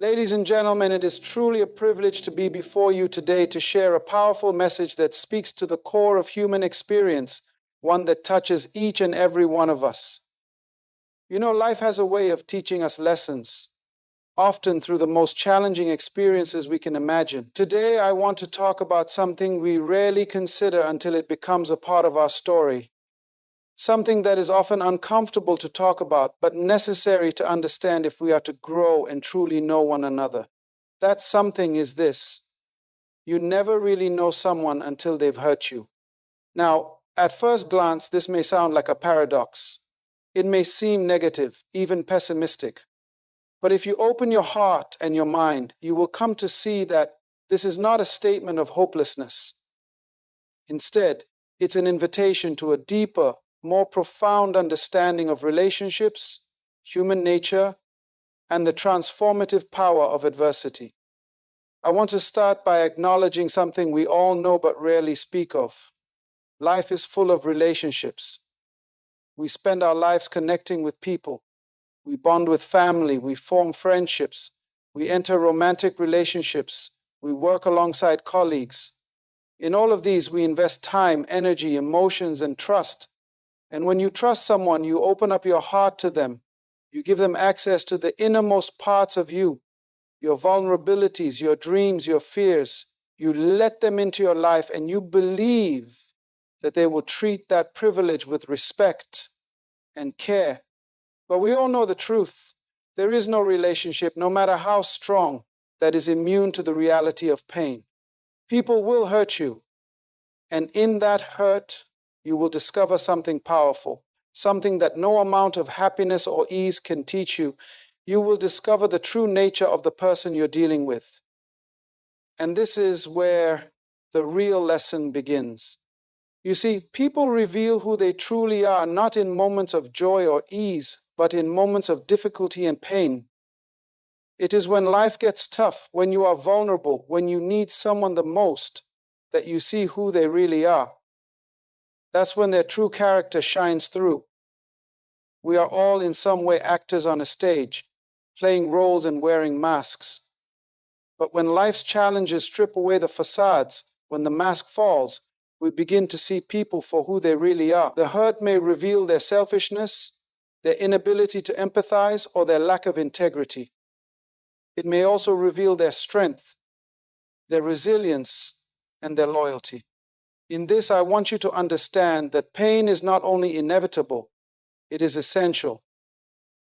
Ladies and gentlemen, it is truly a privilege to be before you today to share a powerful message that speaks to the core of human experience, one that touches each and every one of us. You know, life has a way of teaching us lessons, often through the most challenging experiences we can imagine. Today, I want to talk about something we rarely consider until it becomes a part of our story. Something that is often uncomfortable to talk about, but necessary to understand if we are to grow and truly know one another. That something is this: you never really know someone until they've hurt you. Now, at first glance, this may sound like a paradox. It may seem negative, even pessimistic. But if you open your heart and your mind, you will come to see that this is not a statement of hopelessness. Instead, it's an invitation to a deeper, more profound understanding of relationships, human nature, and the transformative power of adversity. I want to start by acknowledging something we all know but rarely speak of. Life is full of relationships. We spend our lives connecting with people. We bond with family, we form friendships, we enter romantic relationships, we work alongside colleagues. In all of these, we invest time, energy, emotions, and trust. And when you trust someone, you open up your heart to them. You give them access to the innermost parts of you, your vulnerabilities, your dreams, your fears. You let them into your life, and you believe that they will treat that privilege with respect and care. But we all know the truth. There is no relationship, no matter how strong, that is immune to the reality of pain. People will hurt you, and in that hurt, you will discover something powerful, something that no amount of happiness or ease can teach you. You will discover the true nature of the person you're dealing with. And this is where the real lesson begins. You see, people reveal who they truly are, not in moments of joy or ease, but in moments of difficulty and pain. It is when life gets tough, when you are vulnerable, when you need someone the most, that you see who they really are. That's when their true character shines through. We are all in some way actors on a stage, playing roles and wearing masks. But when life's challenges strip away the facades, when the mask falls, we begin to see people for who they really are. The hurt may reveal their selfishness, their inability to empathize, or their lack of integrity. It may also reveal their strength, their resilience, and their loyalty. In this, I want you to understand that pain is not only inevitable, it is essential.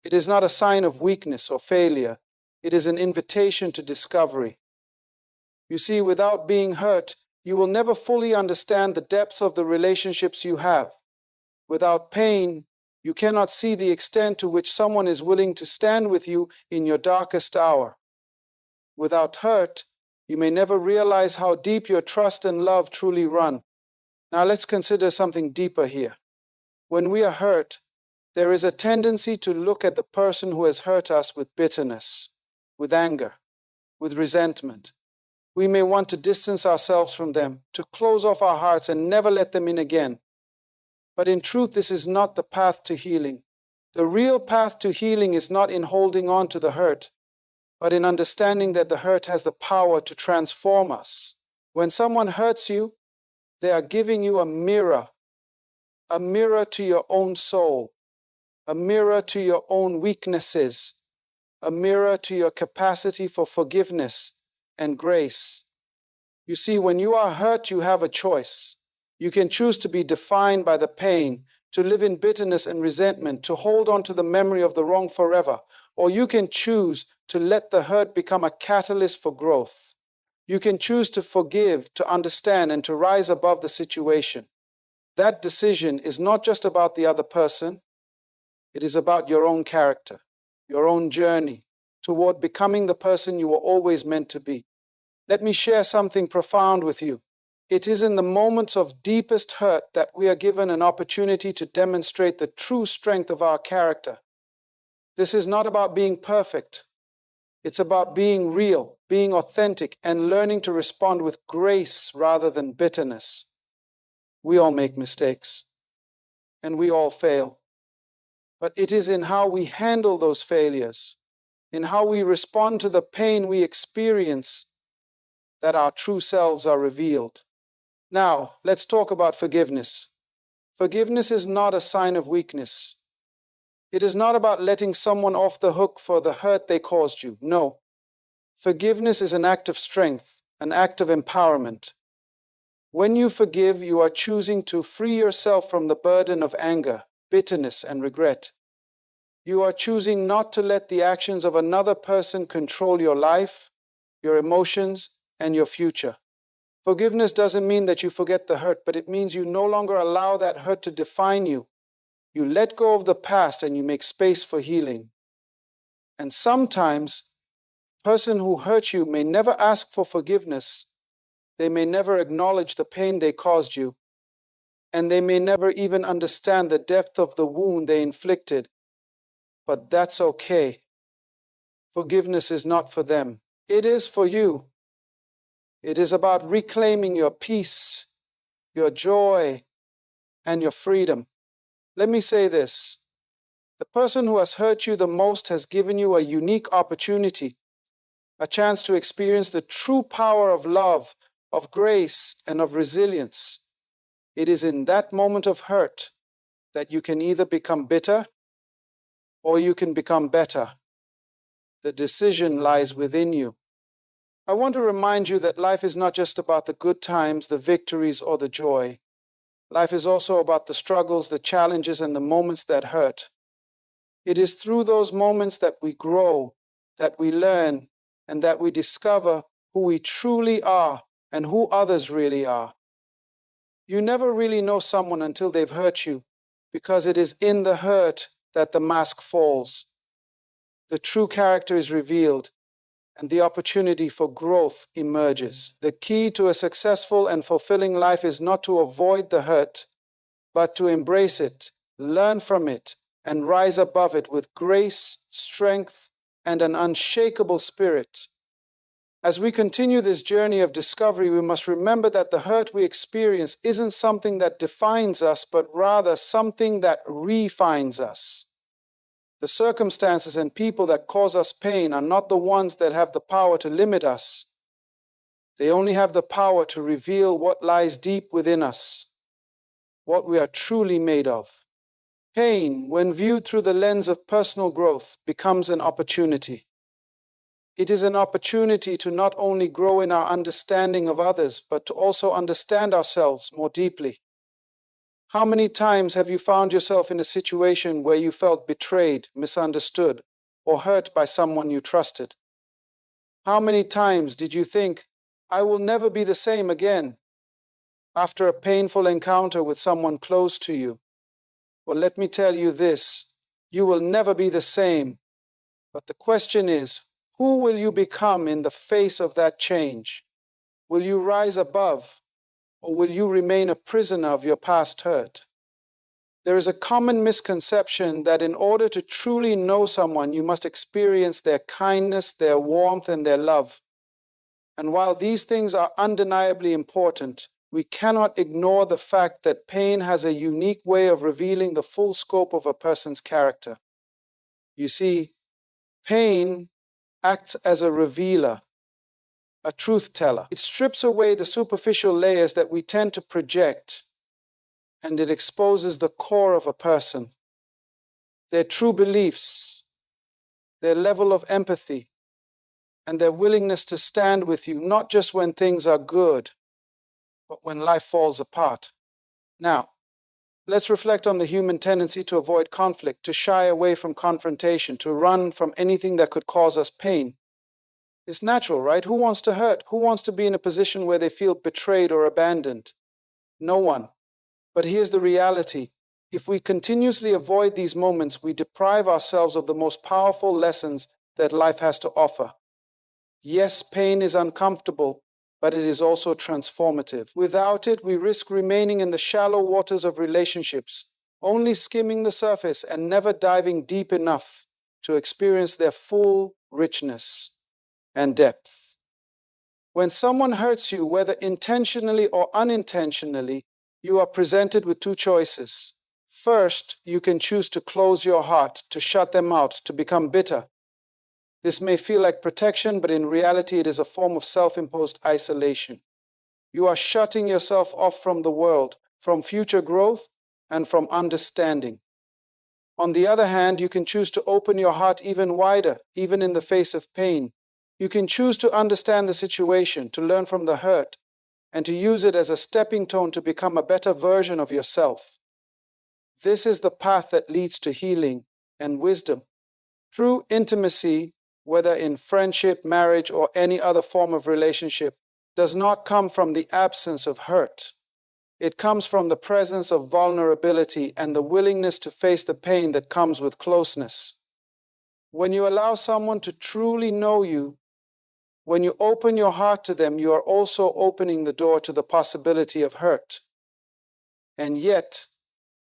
It is not a sign of weakness or failure. It is an invitation to discovery. You see, without being hurt, you will never fully understand the depths of the relationships you have. Without pain, you cannot see the extent to which someone is willing to stand with you in your darkest hour. Without hurt, you may never realize how deep your trust and love truly run. Now let's consider something deeper here. When we are hurt, there is a tendency to look at the person who has hurt us with bitterness, with anger, with resentment. We may want to distance ourselves from them, to close off our hearts and never let them in again. But in truth, this is not the path to healing. The real path to healing is not in holding on to the hurt, but in understanding that the hurt has the power to transform us. When someone hurts you, they are giving you a mirror to your own soul, a mirror to your own weaknesses, a mirror to your capacity for forgiveness and grace. You see, when you are hurt, you have a choice. You can choose to be defined by the pain, to live in bitterness and resentment, to hold on to the memory of the wrong forever, or you can choose to let the hurt become a catalyst for growth. You can choose to forgive, to understand, and to rise above the situation. That decision is not just about the other person. It is about your own character, your own journey toward becoming the person you were always meant to be. Let me share something profound with you. It is in the moments of deepest hurt that we are given an opportunity to demonstrate the true strength of our character. This is not about being perfect. It's about being real, being authentic, and learning to respond with grace rather than bitterness. We all make mistakes, and we all fail. But it is in how we handle those failures, in how we respond to the pain we experience, that our true selves are revealed. Now, let's talk about forgiveness. Forgiveness is not a sign of weakness. It is not about letting someone off the hook for the hurt they caused you. No. Forgiveness is an act of strength, an act of empowerment. When you forgive, you are choosing to free yourself from the burden of anger, bitterness, and regret. You are choosing not to let the actions of another person control your life, your emotions, and your future. Forgiveness doesn't mean that you forget the hurt, but it means you no longer allow that hurt to define you. You let go of the past and you make space for healing. And sometimes, the person who hurt you may never ask for forgiveness. They may never acknowledge the pain they caused you. And they may never even understand the depth of the wound they inflicted. But that's okay. Forgiveness is not for them. It is for you. It is about reclaiming your peace, your joy, and your freedom. Let me say this. The person who has hurt you the most has given you a unique opportunity, a chance to experience the true power of love, of grace, and of resilience. It is in that moment of hurt that you can either become bitter or you can become better. The decision lies within you. I want to remind you that life is not just about the good times, the victories, or the joy. Life is also about the struggles, the challenges, and the moments that hurt. It is through those moments that we grow, that we learn, and that we discover who we truly are and who others really are. You never really know someone until they've hurt you, because it is in the hurt that the mask falls. The true character is revealed, and the opportunity for growth emerges. The key to a successful and fulfilling life is not to avoid the hurt, but to embrace it, learn from it, and rise above it with grace, strength, and an unshakable spirit. As we continue this journey of discovery, we must remember that the hurt we experience isn't something that defines us, but rather something that refines us. The circumstances and people that cause us pain are not the ones that have the power to limit us. They only have the power to reveal what lies deep within us, what we are truly made of. Pain, when viewed through the lens of personal growth, becomes an opportunity. It is an opportunity to not only grow in our understanding of others, but to also understand ourselves more deeply. How many times have you found yourself in a situation where you felt betrayed, misunderstood, or hurt by someone you trusted? How many times did you think, I will never be the same again, after a painful encounter with someone close to you? Well, let me tell you this, you will never be the same. But the question is, who will you become in the face of that change? Will you rise above? Or will you remain a prisoner of your past hurt? There is a common misconception that in order to truly know someone, you must experience their kindness, their warmth, and their love. And while these things are undeniably important, we cannot ignore the fact that pain has a unique way of revealing the full scope of a person's character. You see, pain acts as a revealer, a truth teller. It strips away the superficial layers that we tend to project, and it exposes the core of a person, their true beliefs, their level of empathy, and their willingness to stand with you, not just when things are good, but when life falls apart. Now, let's reflect on the human tendency to avoid conflict, to shy away from confrontation, to run from anything that could cause us pain. It's natural, right? Who wants to hurt? Who wants to be in a position where they feel betrayed or abandoned? No one. But here's the reality. If we continuously avoid these moments, we deprive ourselves of the most powerful lessons that life has to offer. Yes, pain is uncomfortable, but it is also transformative. Without it, we risk remaining in the shallow waters of relationships, only skimming the surface and never diving deep enough to experience their full richness and depth. When someone hurts you, whether intentionally or unintentionally, you are presented with two choices. First, you can choose to close your heart, to shut them out, to become bitter. This may feel like protection, but in reality, it is a form of self-imposed isolation. You are shutting yourself off from the world, from future growth, and from understanding. On the other hand, you can choose to open your heart even wider, even in the face of pain. You can choose to understand the situation, to learn from the hurt, and to use it as a stepping stone to become a better version of yourself. This is the path that leads to healing and wisdom. True intimacy, whether in friendship, marriage, or any other form of relationship, does not come from the absence of hurt. It comes from the presence of vulnerability and the willingness to face the pain that comes with closeness. When you allow someone to truly know you, when you open your heart to them, you are also opening the door to the possibility of hurt. And yet,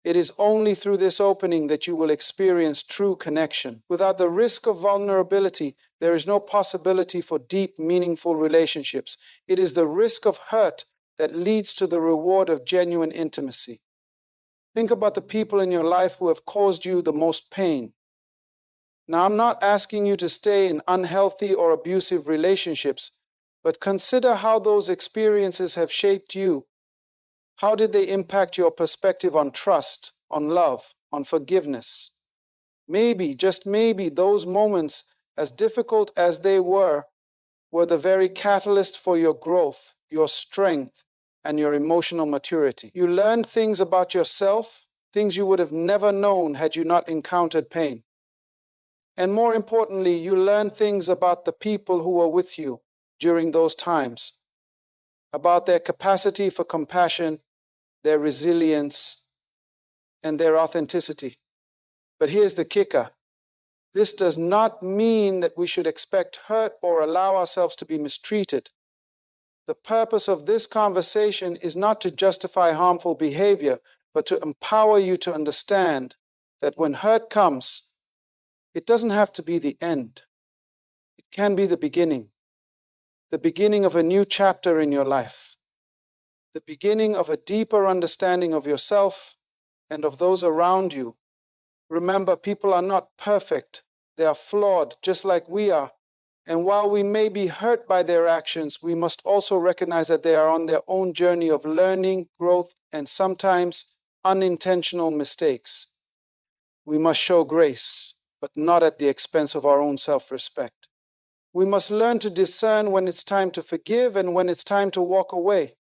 it is only through this opening that you will experience true connection. Without the risk of vulnerability, there is no possibility for deep, meaningful relationships. It is the risk of hurt that leads to the reward of genuine intimacy. Think about the people in your life who have caused you the most pain. Now, I'm not asking you to stay in unhealthy or abusive relationships, but consider how those experiences have shaped you. How did they impact your perspective on trust, on love, on forgiveness? Maybe, just maybe, those moments, as difficult as they were the very catalyst for your growth, your strength, and your emotional maturity. You learned things about yourself, things you would have never known had you not encountered pain. And more importantly, you learned things about the people who were with you during those times, about their capacity for compassion, their resilience, and their authenticity. But here's the kicker. This does not mean that we should expect hurt or allow ourselves to be mistreated. The purpose of this conversation is not to justify harmful behavior, but to empower you to understand that when hurt comes, it doesn't have to be the end. It can be the beginning of a new chapter in your life, the beginning of a deeper understanding of yourself and of those around you. Remember, people are not perfect. They are flawed, just like we are. And while we may be hurt by their actions, we must also recognize that they are on their own journey of learning, growth, and sometimes unintentional mistakes. We must show grace, but not at the expense of our own self-respect. We must learn to discern when it's time to forgive and when it's time to walk away.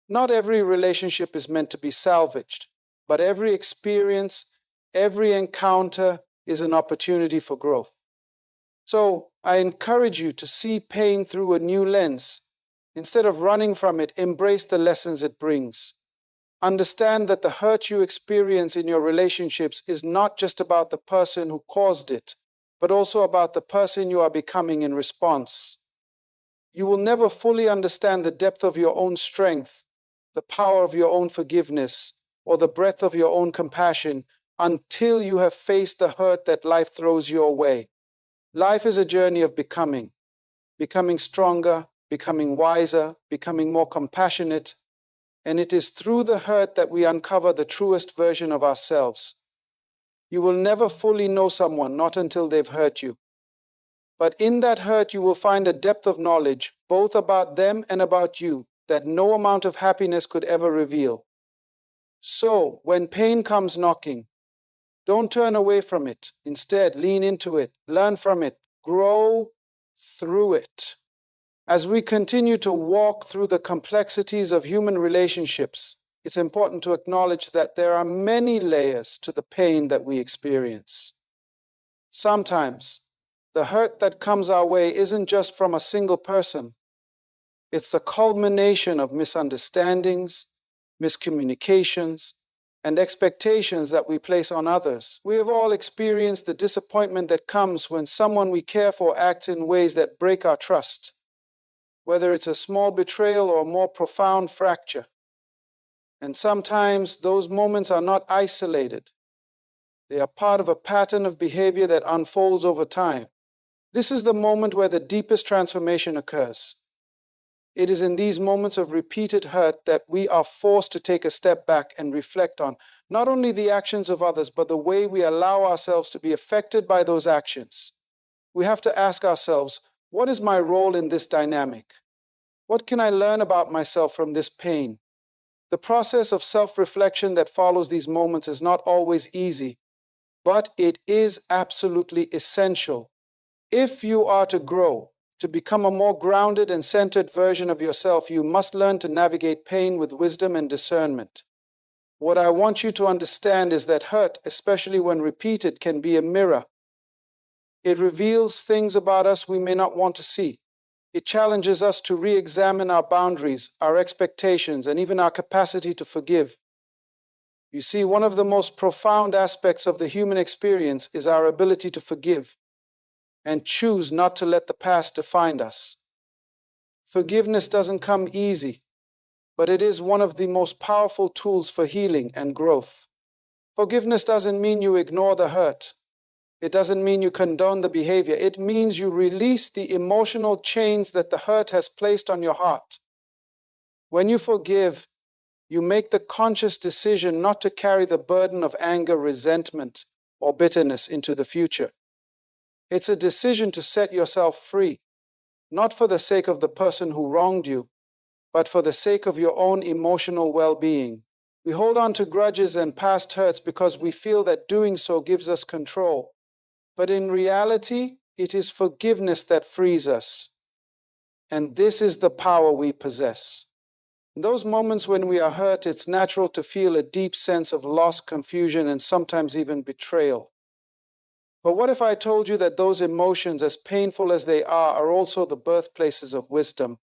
Not every relationship is meant to be salvaged, but every experience, every encounter is an opportunity for growth. So I encourage you to see pain through a new lens. Instead of running from it, embrace the lessons it brings. Understand that the hurt you experience in your relationships is not just about the person who caused it, but also about the person you are becoming in response. You will never fully understand the depth of your own strength, the power of your own forgiveness, or the breadth of your own compassion until you have faced the hurt that life throws your way. Life is a journey of becoming stronger, becoming wiser, becoming more compassionate, and it is through the hurt that we uncover the truest version of ourselves. You will never fully know someone, not until they've hurt you. But in that hurt, you will find a depth of knowledge, both about them and about you, that no amount of happiness could ever reveal. So, when pain comes knocking, don't turn away from it. Instead, lean into it, learn from it, grow through it. As we continue to walk through the complexities of human relationships, it's important to acknowledge that there are many layers to the pain that we experience. Sometimes, the hurt that comes our way isn't just from a single person. It's the culmination of misunderstandings, miscommunications, and expectations that we place on others. We have all experienced the disappointment that comes when someone we care for acts in ways that break our trust, whether it's a small betrayal or a more profound fracture. And sometimes those moments are not isolated. They are part of a pattern of behavior that unfolds over time. This is the moment where the deepest transformation occurs. It is in these moments of repeated hurt that we are forced to take a step back and reflect on not only the actions of others, but the way we allow ourselves to be affected by those actions. We have to ask ourselves, what is my role in this dynamic? What can I learn about myself from this pain? The process of self-reflection that follows these moments is not always easy, but it is absolutely essential. If you are to grow, to become a more grounded and centered version of yourself, you must learn to navigate pain with wisdom and discernment. What I want you to understand is that hurt, especially when repeated, can be a mirror. It reveals things about us we may not want to see. It challenges us to re-examine our boundaries, our expectations, and even our capacity to forgive. You see, one of the most profound aspects of the human experience is our ability to forgive and choose not to let the past define us. Forgiveness doesn't come easy, but it is one of the most powerful tools for healing and growth. Forgiveness doesn't mean you ignore the hurt. It doesn't mean you condone the behavior. It means you release the emotional chains that the hurt has placed on your heart. When you forgive, you make the conscious decision not to carry the burden of anger, resentment, or bitterness into the future. It's a decision to set yourself free, not for the sake of the person who wronged you, but for the sake of your own emotional well-being. We hold on to grudges and past hurts because we feel that doing so gives us control. But in reality, it is forgiveness that frees us. And this is the power we possess. In those moments when we are hurt, it's natural to feel a deep sense of loss, confusion, and sometimes even betrayal. But what if I told you that those emotions, as painful as they are also the birthplaces of wisdom?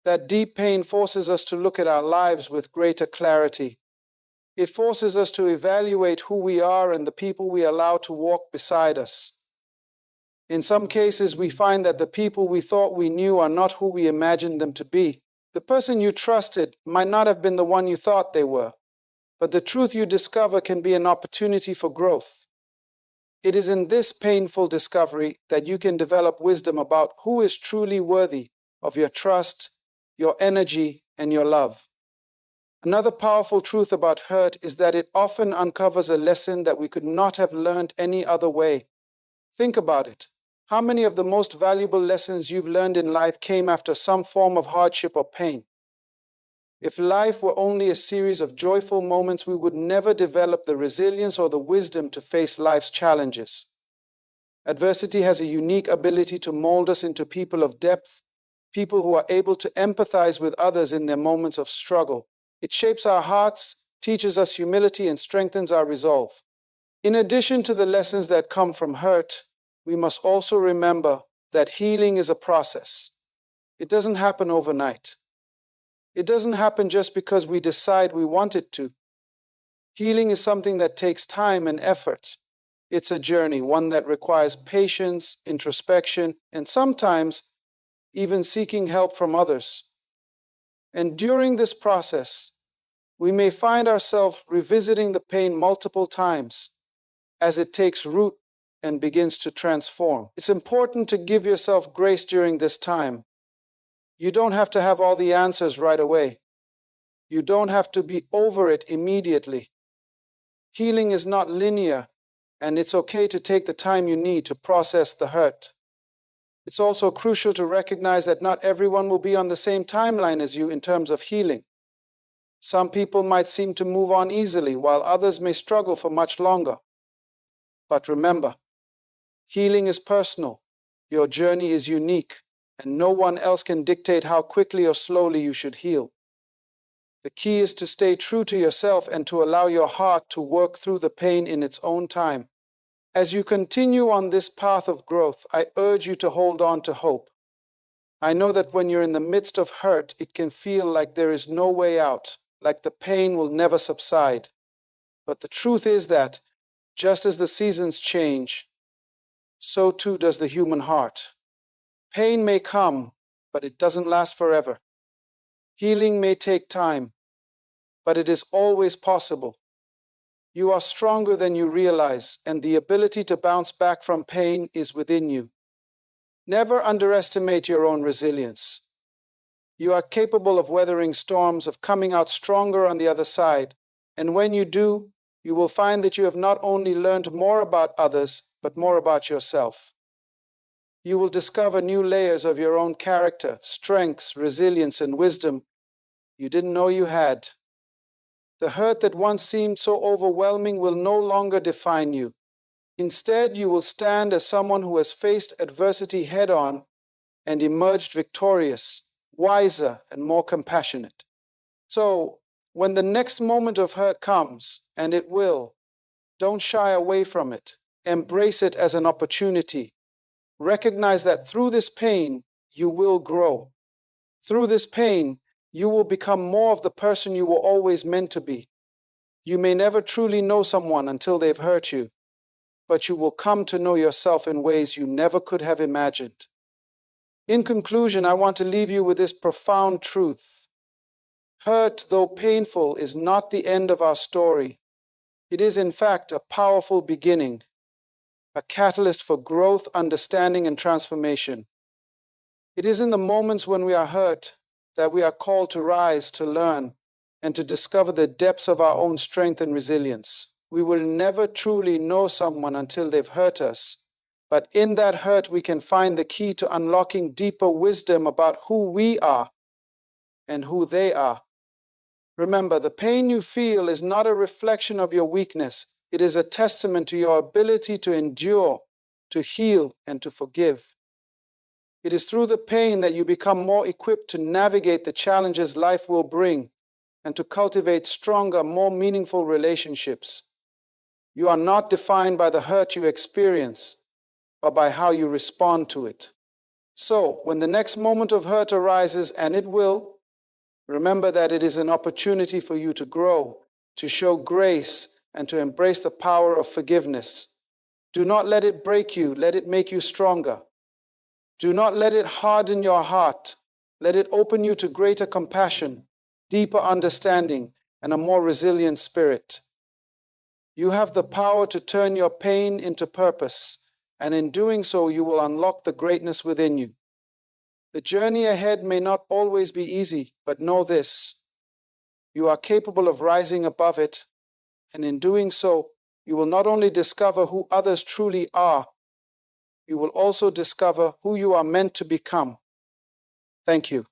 That deep pain forces us to look at our lives with greater clarity. It forces us to evaluate who we are and the people we allow to walk beside us. In some cases, we find that the people we thought we knew are not who we imagined them to be. The person you trusted might not have been the one you thought they were, but the truth you discover can be an opportunity for growth. It is in this painful discovery that you can develop wisdom about who is truly worthy of your trust, your energy, and your love. Another powerful truth about hurt is that it often uncovers a lesson that we could not have learned any other way. Think about it. How many of the most valuable lessons you've learned in life came after some form of hardship or pain? If life were only a series of joyful moments, we would never develop the resilience or the wisdom to face life's challenges. Adversity has a unique ability to mold us into people of depth, people who are able to empathize with others in their moments of struggle. It shapes our hearts, teaches us humility, and strengthens our resolve. In addition to the lessons that come from hurt, we must also remember that healing is a process. It doesn't happen overnight. It doesn't happen just because we decide we want it to. Healing is something that takes time and effort. It's a journey, one that requires patience, introspection, and sometimes even seeking help from others. And during this process, we may find ourselves revisiting the pain multiple times as it takes root and begins to transform. It's important to give yourself grace during this time. You don't have to have all the answers right away. You don't have to be over it immediately. Healing is not linear, and it's okay to take the time you need to process the hurt. It's also crucial to recognize that not everyone will be on the same timeline as you in terms of healing. Some people might seem to move on easily, while others may struggle for much longer. But remember, healing is personal, your journey is unique, and no one else can dictate how quickly or slowly you should heal. The key is to stay true to yourself and to allow your heart to work through the pain in its own time. As you continue on this path of growth, I urge you to hold on to hope. I know that when you're in the midst of hurt, it can feel like there is no way out, like the pain will never subside. But the truth is that, just as the seasons change, so too does the human heart. Pain may come, but it doesn't last forever. Healing may take time, but it is always possible. You are stronger than you realize, and the ability to bounce back from pain is within you. Never underestimate your own resilience. You are capable of weathering storms, of coming out stronger on the other side, and when you do, you will find that you have not only learned more about others, but more about yourself. You will discover new layers of your own character, strengths, resilience, and wisdom you didn't know you had. The hurt that once seemed so overwhelming will no longer define you. Instead, you will stand as someone who has faced adversity head-on and emerged victorious, wiser, and more compassionate. So, when the next moment of hurt comes, and it will, don't shy away from it. Embrace it as an opportunity. Recognize that through this pain, you will grow. Through this pain, you will become more of the person you were always meant to be. You may never truly know someone until they've hurt you, but you will come to know yourself in ways you never could have imagined. In conclusion, I want to leave you with this profound truth. Hurt, though painful, is not the end of our story. It is, in fact, a powerful beginning, a catalyst for growth, understanding, and transformation. It is in the moments when we are hurt that we are called to rise, to learn, and to discover the depths of our own strength and resilience. We will never truly know someone until they've hurt us, but in that hurt we can find the key to unlocking deeper wisdom about who we are and who they are. Remember, the pain you feel is not a reflection of your weakness. It is a testament to your ability to endure, to heal, and to forgive. It is through the pain that you become more equipped to navigate the challenges life will bring and to cultivate stronger, more meaningful relationships. You are not defined by the hurt you experience, but by how you respond to it. So, when the next moment of hurt arises, and it will, remember that it is an opportunity for you to grow, to show grace, and to embrace the power of forgiveness. Do not let it break you, let it make you stronger. Do not let it harden your heart. Let it open you to greater compassion, deeper understanding, and a more resilient spirit. You have the power to turn your pain into purpose, and in doing so, you will unlock the greatness within you. The journey ahead may not always be easy, but know this: you are capable of rising above it, and in doing so, you will not only discover who others truly are, you will also discover who you are meant to become. Thank you.